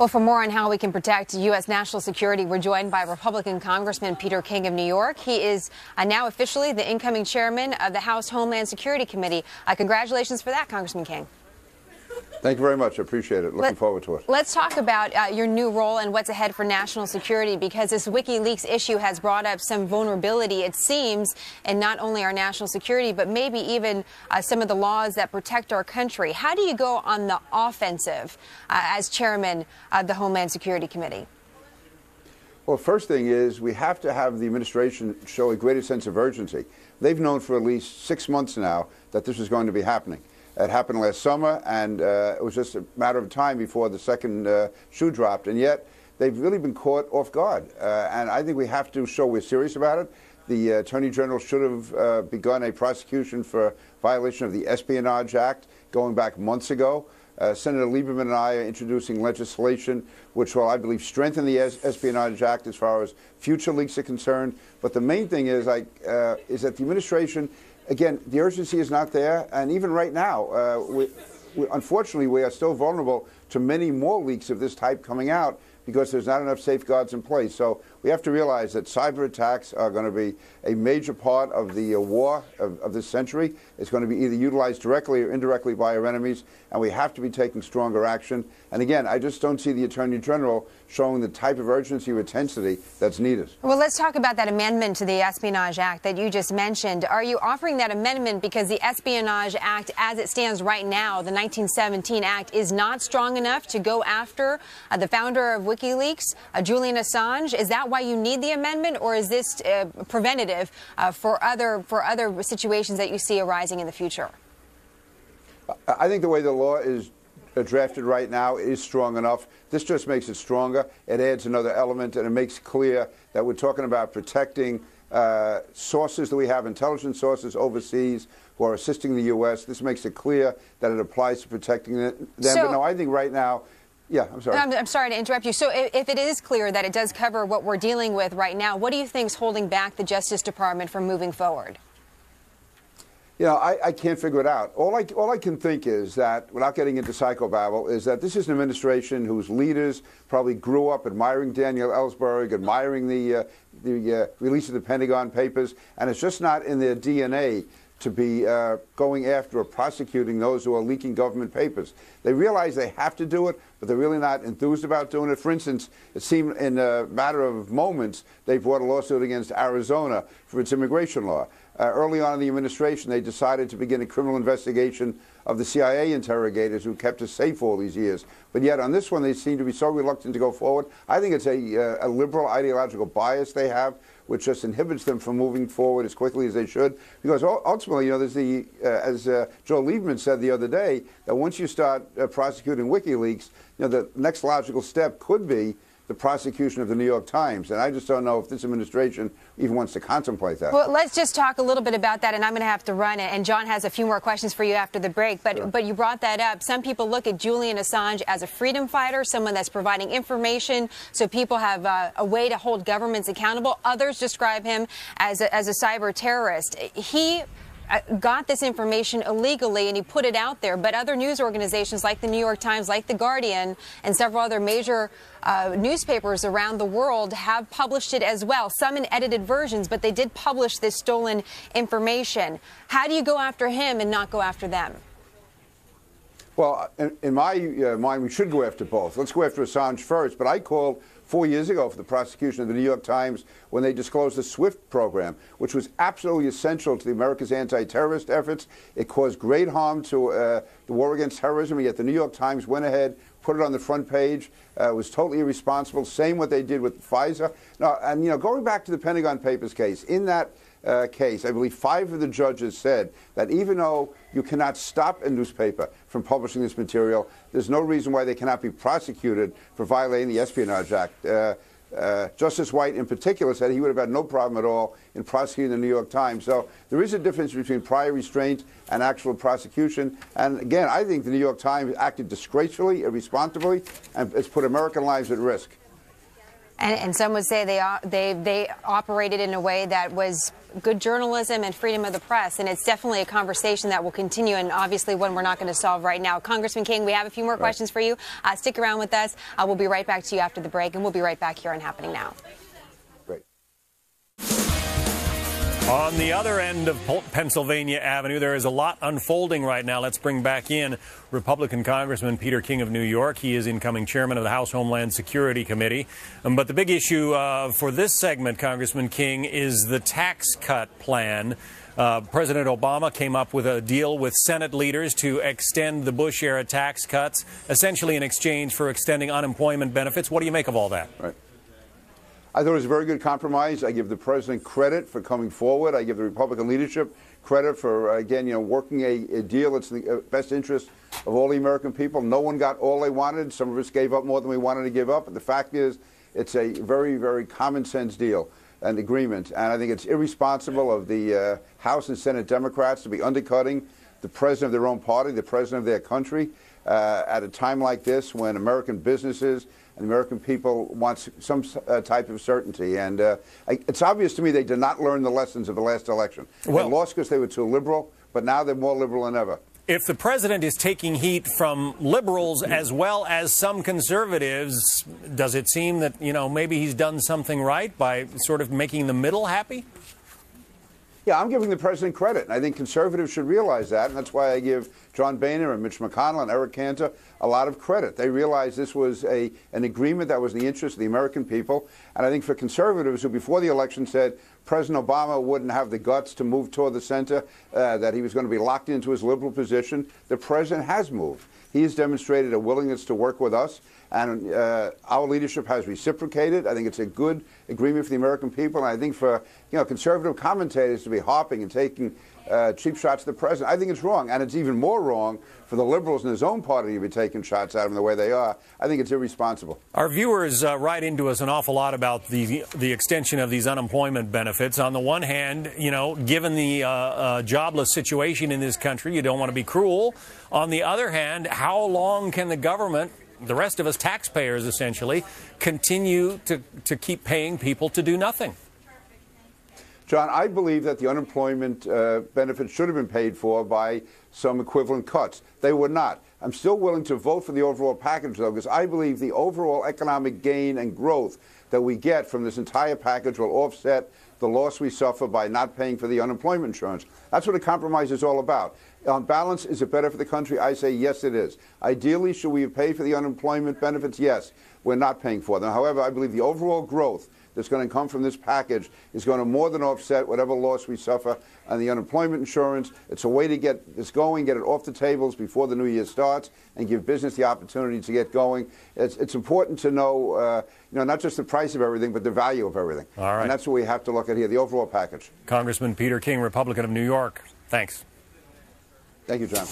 Well, for more on how we can protect U.S. national security, we're joined by Republican Congressman Peter King of New York. He is now officially the incoming chairman of the House Homeland Security Committee. Congratulations for that, Congressman King. Thank you very much. I appreciate it. Looking forward to it. Let's talk about your new role and what's ahead for national security, because this Wikileaks issue has brought up some vulnerability, it seems, in not only our national security, but maybe even some of the laws that protect our country. How do you go on the offensive as chairman of the Homeland Security Committee? Well, first thing is we have to have the administration show a greater sense of urgency. They've known for at least 6 months now that this was going to be happening. It happened last summer, and it was just a matter of time before the second shoe dropped, and yet they've really been caught off guard. And I think we have to show we're serious about it. The Attorney General should have begun a prosecution for violation of the Espionage Act going back months ago. Senator Lieberman and I are introducing legislation which will, I believe, strengthen the Espionage Act as far as future leaks are concerned. But the main thing is that the administration, again, the urgency is not there, and even right now, unfortunately, we are still vulnerable to many more leaks of this type coming out because there's not enough safeguards in place. So we have to realize that cyber attacks are going to be a major part of the war of this century. It's going to be either utilized directly or indirectly by our enemies, and we have to be taking stronger action. And again, I just don't see the Attorney General showing the type of urgency or intensity that's needed. Well, let's talk about that amendment to the Espionage Act that you just mentioned. Are you offering that amendment because the Espionage Act, as it stands right now, the 1917 Act, is not strong enough to go after the founder of Wikileaks, Julian Assange? Is that why you need the amendment, or is this preventative for other situations that you see arising in the future? I think the way the law is drafted right now is strong enough. This just makes it stronger. It adds another element, and it makes clear that we're talking about protecting sources that we have, intelligence sources overseas who are assisting the U.S. This makes it clear that it applies to protecting them. But no, I think right now, yeah, I'm sorry. I'm sorry to interrupt you. So if it is clear that it does cover what we're dealing with right now, what do you think is holding back the Justice Department from moving forward? You know, I can't figure it out. All I can think is that, without getting into psychobabble, is that this is an administration whose leaders probably grew up admiring Daniel Ellsberg, admiring the release of the Pentagon Papers, and it's just not in their DNA to be going after or prosecuting those who are leaking government papers. They realize they have to do it, but they're really not enthused about doing it. For instance, it seemed in a matter of moments they brought a lawsuit against Arizona for its immigration law. Early on in the administration, they decided to begin a criminal investigation of the CIA interrogators who kept us safe all these years. But yet on this one, they seem to be so reluctant to go forward. I think it's a liberal ideological bias they have, which just inhibits them from moving forward as quickly as they should. Because ultimately, you know, there's as Joe Lieberman said the other day, that once you start prosecuting WikiLeaks, you know, the next logical step could be the prosecution of the New York Times. And I just don't know if this administration even wants to contemplate that. Well, let's just talk a little bit about that, and I'm going to have to run it. And John has a few more questions for you after the break. But you brought that up. Some people look at Julian Assange as a freedom fighter, someone that's providing information so people have a way to hold governments accountable. Others describe him as a cyber terrorist. He got this information illegally and he put it out there, but other news organizations like the New York Times, like The Guardian, and several other major newspapers around the world have published it as well, some in edited versions, but they did publish this stolen information. How do you go after him and not go after them? Well, in my mind, we should go after both. Let's go after Assange first, but I called 4 years ago for the prosecution of the New York Times when they disclosed the SWIFT program, which was absolutely essential to America's anti-terrorist efforts. It caused great harm to the war against terrorism, and yet the New York Times went ahead, put it on the front page. It was totally irresponsible. Same what they did with Pfizer. Now, and, you know, going back to the Pentagon Papers case, in that case, I believe 5 of the judges said that even though you cannot stop a newspaper from publishing this material, there's no reason why they cannot be prosecuted for violating the Espionage Act. Justice White, in particular, said he would have had no problem at all in prosecuting the New York Times. So there is a difference between prior restraint and actual prosecution. And again, I think the New York Times acted disgracefully, irresponsibly, and it's put American lives at risk. And some would say they operated in a way that was good journalism and freedom of the press. And it's definitely a conversation that will continue, and obviously one we're not going to solve right now. Congressman King, we have a few more questions for you. Stick around with us. We'll be right back to you after the break, and we'll be right back here on Happening Now. Great. On the other end of Pennsylvania Avenue, there is a lot unfolding right now. Let's bring back in Republican Congressman Peter King of New York. He is incoming chairman of the House Homeland Security Committee. But the big issue for this segment, Congressman King, is the tax cut plan. President Obama came up with a deal with Senate leaders to extend the Bush-era tax cuts, essentially in exchange for extending unemployment benefits. What do you make of all that? Right. I thought it was a very good compromise. I give the president credit for coming forward. I give the Republican leadership credit for, again, working a deal that's in the best interest of all the American people. No one got all they wanted. Some of us gave up more than we wanted to give up. But the fact is, it's a very, very common sense deal and agreement. And I think it's irresponsible of the House and Senate Democrats to be undercutting the president of their own party, the president of their country, at a time like this when American businesses and the American people want some type of certainty. And it's obvious to me they did not learn the lessons of the last election. Well, they lost because they were too liberal, but now they're more liberal than ever. If the president is taking heat from liberals as well as some conservatives, does it seem that, maybe he's done something right by sort of making the middle happy? Yeah, I'm giving the president credit, and I think conservatives should realize that, and that's why I give John Boehner and Mitch McConnell and Eric Cantor a lot of credit. They realized this was an agreement that was in the interest of the American people, and I think for conservatives who before the election said President Obama wouldn't have the guts to move toward the center, that he was going to be locked into his liberal position, the president has moved. He has demonstrated a willingness to work with us, and our leadership has reciprocated. I think it's a good agreement for the American people, and I think for conservative commentators to be harping and taking cheap shots at the president, I think it's wrong, and it's even more wrong for the liberals in his own party to be taking shots at him the way they are. I think it's irresponsible. Our viewers write into us an awful lot about the extension of these unemployment benefits. On the one hand, given the jobless situation in this country, you don't want to be cruel. On the other hand, how long can the government, the rest of us taxpayers essentially, continue to keep paying people to do nothing? John, I believe that the unemployment benefits should have been paid for by some equivalent cuts. They were not. I'm still willing to vote for the overall package, though, because I believe the overall economic gain and growth that we get from this entire package will offset the loss we suffer by not paying for the unemployment insurance. That's what a compromise is all about. On balance, is it better for the country? I say yes, it is. Ideally, should we have paid for the unemployment benefits? Yes. We're not paying for them. However, I believe the overall growth that's going to come from this package is going to more than offset whatever loss we suffer on the unemployment insurance. It's a way to get this going, get it off the tables before the new year starts, and give business the opportunity to get going. It's important to know, not just the price of everything, but the value of everything. All right. And that's what we have to look at here, the overall package. Congressman Peter King, Republican of New York. Thanks. Thank you, John.